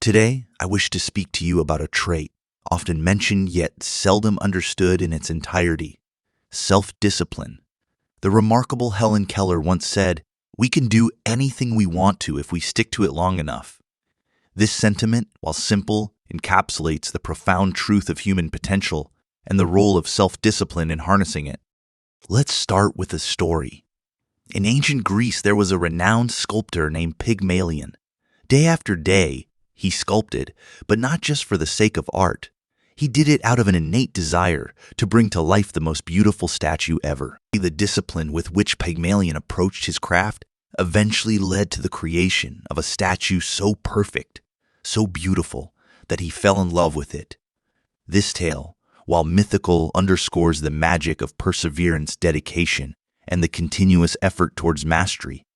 Today, I wish to speak to you about a trait, often mentioned yet seldom understood in its entirety: self-discipline. The remarkable Helen Keller once said, "We can do anything we want to if we stick to it long enough." This sentiment, while simple, encapsulates the profound truth of human potential and the role of self-discipline in harnessing it. Let's start with a story. In ancient Greece, there was a renowned sculptor named Pygmalion. Day after day, he sculpted, but not just for the sake of art. He did it out of an innate desire to bring to life the most beautiful statue ever. The discipline with which Pygmalion approached his craft eventually led to the creation of a statue so perfect, so beautiful, that he fell in love with it. This tale, while mythical, underscores the magic of perseverance, dedication, and the continuous effort towards mastery.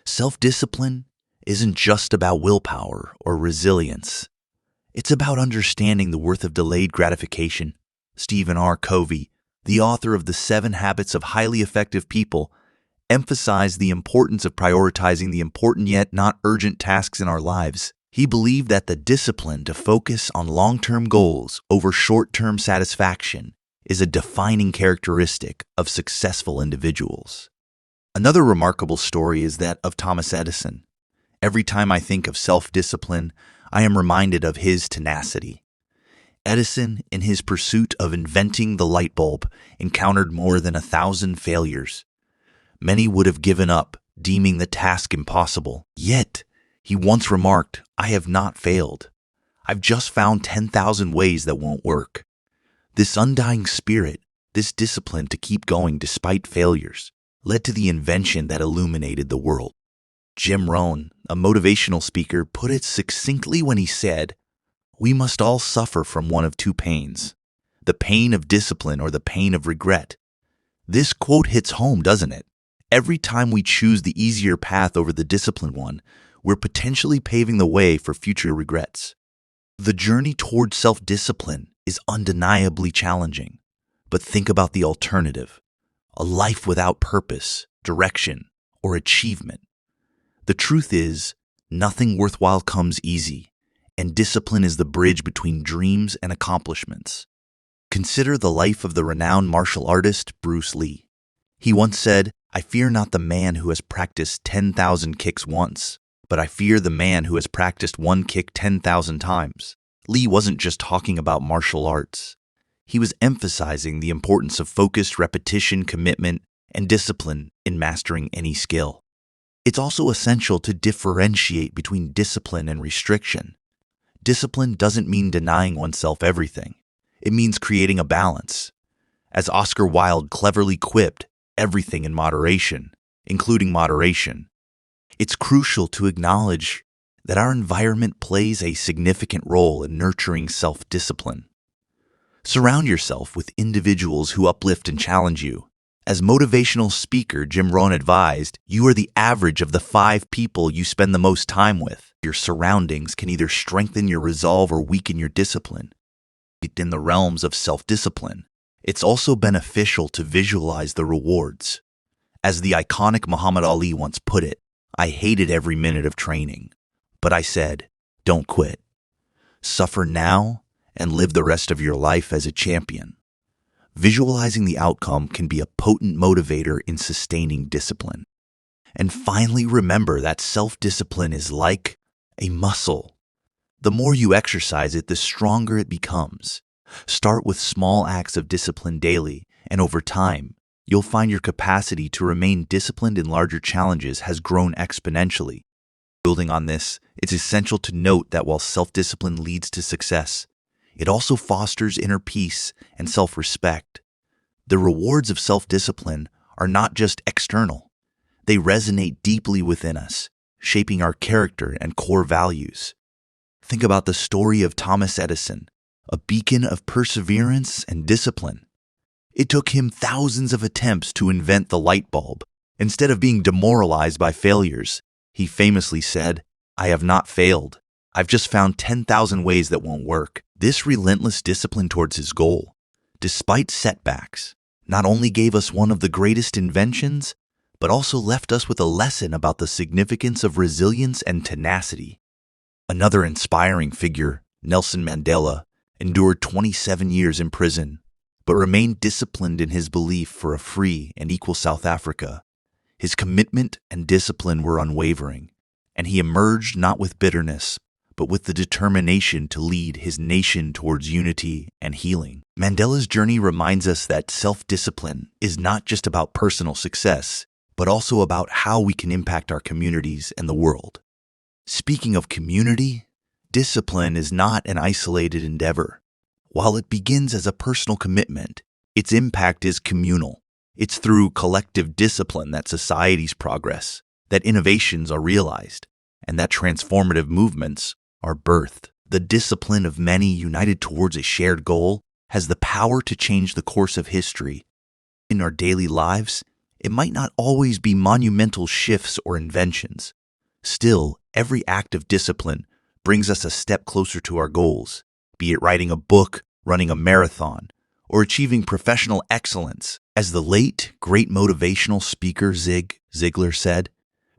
Self-discipline isn't just about willpower or resilience. It's about understanding the worth of delayed gratification. Stephen R. Covey, the author of The 7 Habits of Highly Effective People, emphasized the importance of prioritizing the important yet not urgent tasks in our lives. He believed that the discipline to focus on long-term goals over short-term satisfaction is a defining characteristic of successful individuals. Another remarkable story is that of Thomas Edison. Every time I think of self-discipline, I am reminded of his tenacity. Edison, in his pursuit of inventing the light bulb, encountered more than 1,000 failures. Many would have given up, deeming the task impossible. Yet, he once remarked, "I have not failed. I've just found 10,000 ways that won't work." This undying spirit, this discipline to keep going despite failures, led to the invention that illuminated the world. Jim Rohn, a motivational speaker, put it succinctly when he said, "We must all suffer from one of two pains, the pain of discipline or the pain of regret." This quote hits home, doesn't it? Every time we choose the easier path over the disciplined one, we're potentially paving the way for future regrets. The journey toward self-discipline is undeniably challenging, but think about the alternative: a life without purpose, direction, or achievement. The truth is, nothing worthwhile comes easy, and discipline is the bridge between dreams and accomplishments. Consider the life of the renowned martial artist Bruce Lee. He once said, "I fear not the man who has practiced 10,000 kicks once, but I fear the man who has practiced one kick 10,000 times." Lee wasn't just talking about martial arts. He was emphasizing the importance of focused repetition, commitment, and discipline in mastering any skill. It's also essential to differentiate between discipline and restriction. Discipline doesn't mean denying oneself everything. It means creating a balance. As Oscar Wilde cleverly quipped, "Everything in moderation, including moderation." It's crucial to acknowledge that our environment plays a significant role in nurturing self-discipline. Surround yourself with individuals who uplift and challenge you. As motivational speaker Jim Rohn advised, you are the average of the 5 people you spend the most time with. Your surroundings can either strengthen your resolve or weaken your discipline. In the realms of self-discipline, it's also beneficial to visualize the rewards. As the iconic Muhammad Ali once put it, "I hated every minute of training, but I said, don't quit. Suffer now and live the rest of your life as a champion." Visualizing the outcome can be a potent motivator in sustaining discipline. And finally, remember that self-discipline is like a muscle. The more you exercise it, the stronger it becomes. Start with small acts of discipline daily, and over time, you'll find your capacity to remain disciplined in larger challenges has grown exponentially. Building on this, it's essential to note that while self-discipline leads to success, it also fosters inner peace and self-respect. The rewards of self-discipline are not just external. They resonate deeply within us, shaping our character and core values. Think about the story of Thomas Edison, a beacon of perseverance and discipline. It took him thousands of attempts to invent the light bulb. Instead of being demoralized by failures, he famously said, "I have not failed. I've just found 10,000 ways that won't work." This relentless discipline towards his goal, despite setbacks, not only gave us one of the greatest inventions, but also left us with a lesson about the significance of resilience and tenacity. Another inspiring figure, Nelson Mandela, endured 27 years in prison, but remained disciplined in his belief for a free and equal South Africa. His commitment and discipline were unwavering, and he emerged not with bitterness, but with the determination to lead his nation towards unity and healing. Mandela's journey reminds us that self-discipline is not just about personal success, but also about how we can impact our communities and the world. Speaking of community, discipline is not an isolated endeavor. While it begins as a personal commitment, its impact is communal. It's through collective discipline that societies progress, that innovations are realized, and that transformative movements are birthed. The discipline of many united towards a shared goal has the power to change the course of history. In our daily lives, it might not always be monumental shifts or inventions. Still, every act of discipline brings us a step closer to our goals, be it writing a book, running a marathon, or achieving professional excellence. As the late, great motivational speaker Zig Ziglar said,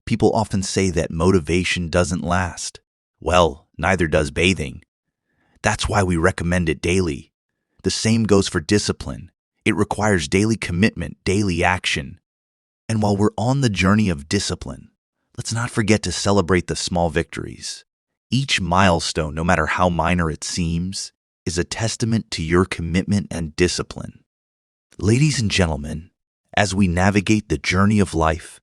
people often say that motivation doesn't last. Well, neither does bathing. That's why we recommend it daily. The same goes for discipline. It requires daily commitment, daily action. And while we're on the journey of discipline, let's not forget to celebrate the small victories. Each milestone, no matter how minor it seems, is a testament to your commitment and discipline. Ladies and gentlemen, as we navigate the journey of life,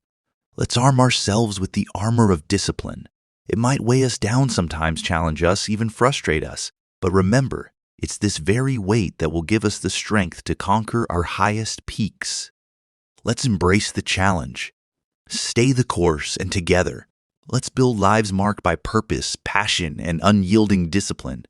let's arm ourselves with the armor of discipline. It might weigh us down sometimes, challenge us, even frustrate us. But remember, it's this very weight that will give us the strength to conquer our highest peaks. Let's embrace the challenge. Stay the course, and together, let's build lives marked by purpose, passion, and unyielding discipline.